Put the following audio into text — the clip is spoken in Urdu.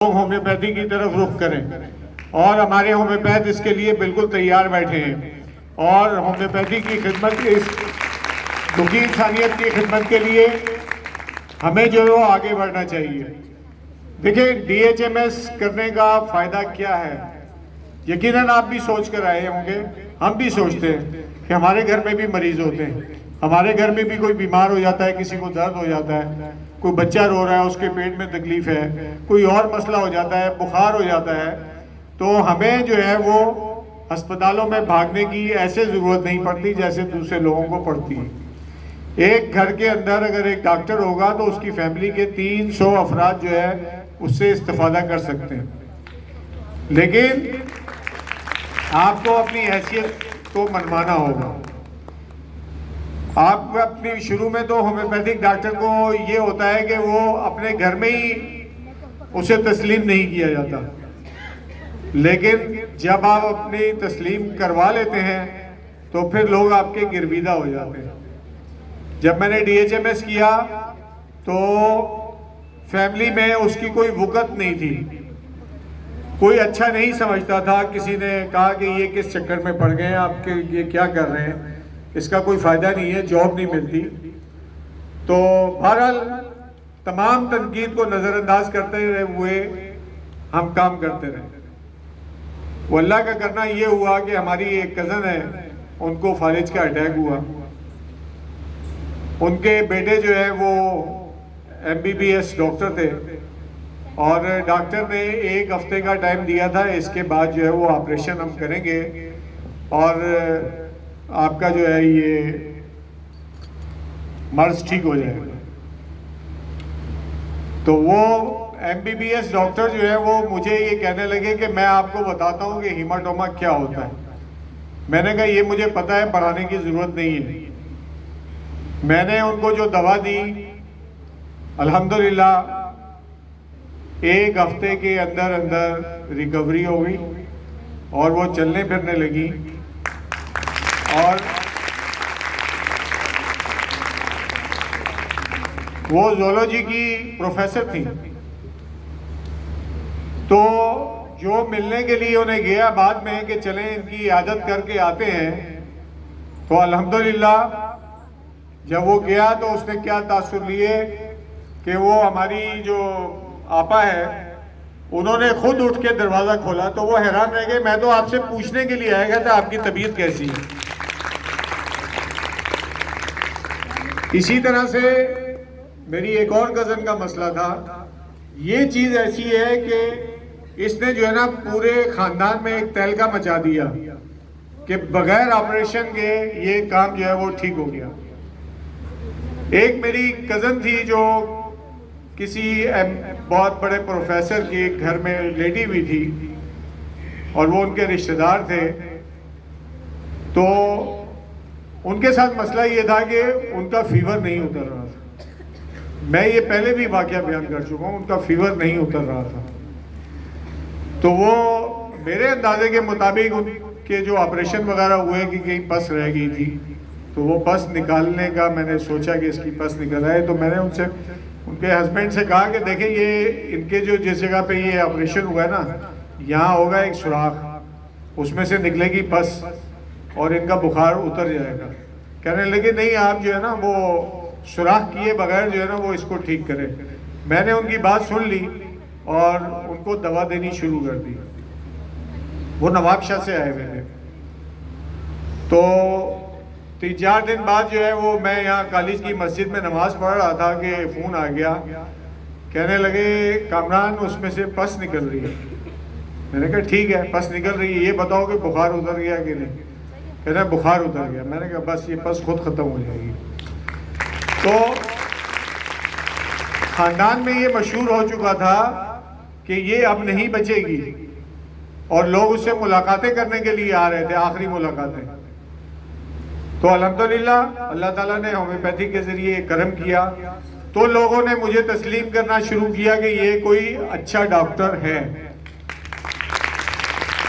لوگ ہومیوپیتھی کی طرف رخ کریں اور ہمارے ہومیوپیتھ اس کے لیے بالکل تیار بیٹھے ہیں اور ہومیوپیتھی کی خدمت اس دکھی انسانیت کی خدمت کے لیے ہمیں جو ہے وہ آگے بڑھنا چاہیے۔ دیکھیں ڈی ایچ ایم ایس کرنے کا فائدہ کیا ہے؟ یقیناً آپ بھی سوچ کر آئے ہوں گے، ہم بھی سوچتے ہیں کہ ہمارے گھر میں بھی مریض ہوتے ہیں، ہمارے گھر میں بھی کوئی بیمار ہو جاتا ہے، کسی کو درد ہو جاتا ہے، کوئی بچہ رو رہا ہے، اس کے پیٹ میں تکلیف ہے، کوئی اور مسئلہ ہو جاتا ہے، بخار ہو جاتا ہے، تو ہمیں جو ہے وہ ہسپتالوں میں بھاگنے کی ایسے ضرورت نہیں پڑتی جیسے دوسرے لوگوں کو پڑتی ہے۔ ایک گھر کے اندر اگر ایک ڈاکٹر ہوگا تو اس کی فیملی کے 300 افراد جو ہے اس سے استفادہ کر سکتے ہیں، لیکن آپ کو اپنی حیثیت کو منوانا ہوگا۔ آپ اپنی شروع میں تو ہومیوپیتھک ڈاکٹر کو یہ ہوتا ہے کہ وہ اپنے گھر میں ہی اسے تسلیم نہیں کیا جاتا، لیکن جب آپ اپنی تسلیم کروا لیتے ہیں تو پھر لوگ آپ کے گرویدہ ہو جاتے ہیں۔ جب میں نے ڈی ایچ ایم ایس کیا تو فیملی میں اس کی کوئی وقت نہیں تھی، کوئی اچھا نہیں سمجھتا تھا، کسی نے کہا کہ یہ کس چکر میں پڑ گئے، آپ کے یہ کیا کر رہے ہیں، اس کا کوئی فائدہ نہیں ہے، جاب نہیں ملتی۔ تو بہرحال تمام تنقید کو نظر انداز کرتے ہوئے ہم کام کرتے رہے۔ وہ اللہ کا کرنا یہ ہوا کہ ہماری ایک کزن ہے، ان کو فالج کا اٹیک ہوا، ان کے بیٹے جو ہے وہ M B B S doctor تھے اور ڈاکٹر نے 1 ہفتے کا ٹائم دیا تھا، اس کے بعد جو ہے وہ آپریشن ہم کریں گے اور آپ کا جو ہے یہ مرض ٹھیک ہو جائے گا۔ تو وہ M B B S doctor جو ہے وہ مجھے یہ کہنے لگے کہ میں آپ کو بتاتا ہوں کہ ہیماٹوما کیا ہوتا ہے۔ میں نے کہا یہ مجھے پتہ ہے، پڑھانے کی ضرورت نہیں ہے۔ میں نے ان کو جو دوا دی، الحمدللہ 1 ہفتے کے اندر اندر ریکوری ہو گئی اور وہ چلنے پھرنے لگی اور وہ زولوجی کی پروفیسر تھی۔ تو جو ملنے کے لیے انہیں گیا بعد میں کہ چلیں ان کی عیادت کر کے آتے ہیں، تو الحمدللہ جب وہ گیا تو اس نے کیا تاثر لیے کہ وہ ہماری جو آپا ہے انہوں نے خود اٹھ کے دروازہ کھولا، تو وہ حیران رہ گئے، میں تو آپ سے پوچھنے کے لیے آیا گیا تھا آپ کی طبیعت کیسی ہے۔ اسی طرح سے میری ایک اور کزن کا مسئلہ تھا۔ یہ چیز ایسی ہے کہ اس نے جو ہے نا پورے خاندان میں ایک تہلکہ مچا دیا کہ بغیر آپریشن کے یہ کام جو ہے وہ ٹھیک ہو گیا۔ ایک میری کزن تھی جو کسی بہت بڑے پروفیسر کے گھر میں لیٹی ہوئی تھی اور وہ ان کے رشتہ دار تھے، تو ان کے ساتھ مسئلہ یہ تھا کہ ان کا فیور نہیں اتر رہا تھا۔ میں یہ پہلے بھی واقعہ بیان کر چکا ہوں، ان کا فیور نہیں اتر رہا تھا۔ تو وہ میرے اندازے کے مطابق ان کے جو آپریشن وغیرہ ہوئے کہ کہیں پس رہ گئی تھی، تو وہ پس نکالنے کا میں نے سوچا کہ اس کی پس نکل آئے، تو میں نے ان کے ہسبینڈ سے کہا کہ دیکھیں یہ ان کے جو جس جگہ پہ یہ آپریشن ہوا ہے نا، یہاں ہوگا ایک سوراخ، اس میں سے نکلے گی پس اور ان کا بخار اتر جائے گا۔ کہنے لگے نہیں آپ جو ہے نا وہ سوراخ کیے بغیر جو ہے نا وہ اس کو ٹھیک کرے۔ میں نے ان کی بات سن لی اور ان کو دوا دینی شروع کر دی۔ وہ نواب شاہ سے آئے ہوئے تھے، تو 3-4 دن بعد جو ہے وہ میں یہاں کالج کی مسجد میں نماز پڑھ رہا تھا کہ فون آ گیا، کہنے لگے کامران اس میں سے پس نکل رہی ہے۔ میں نے کہا ٹھیک ہے پس نکل رہی ہے، یہ بتاؤ کہ بخار اتر گیا کہ نہیں؟ کہہ رہے بخار اتر گیا۔ میں نے کہا بس یہ پس خود ختم ہو جائے گی۔ تو خاندان میں یہ مشہور ہو چکا تھا کہ یہ اب نہیں بچے گی اور لوگ اس سے ملاقاتیں کرنے کے لیے آ رہے تھے، آخری ملاقاتیں۔ تو الحمدللہ اللہ تعالیٰ نے ہومیوپیتھی کے ذریعے کرم کیا، تو لوگوں نے مجھے تسلیم کرنا شروع کیا کہ یہ کوئی اچھا ڈاکٹر ہے۔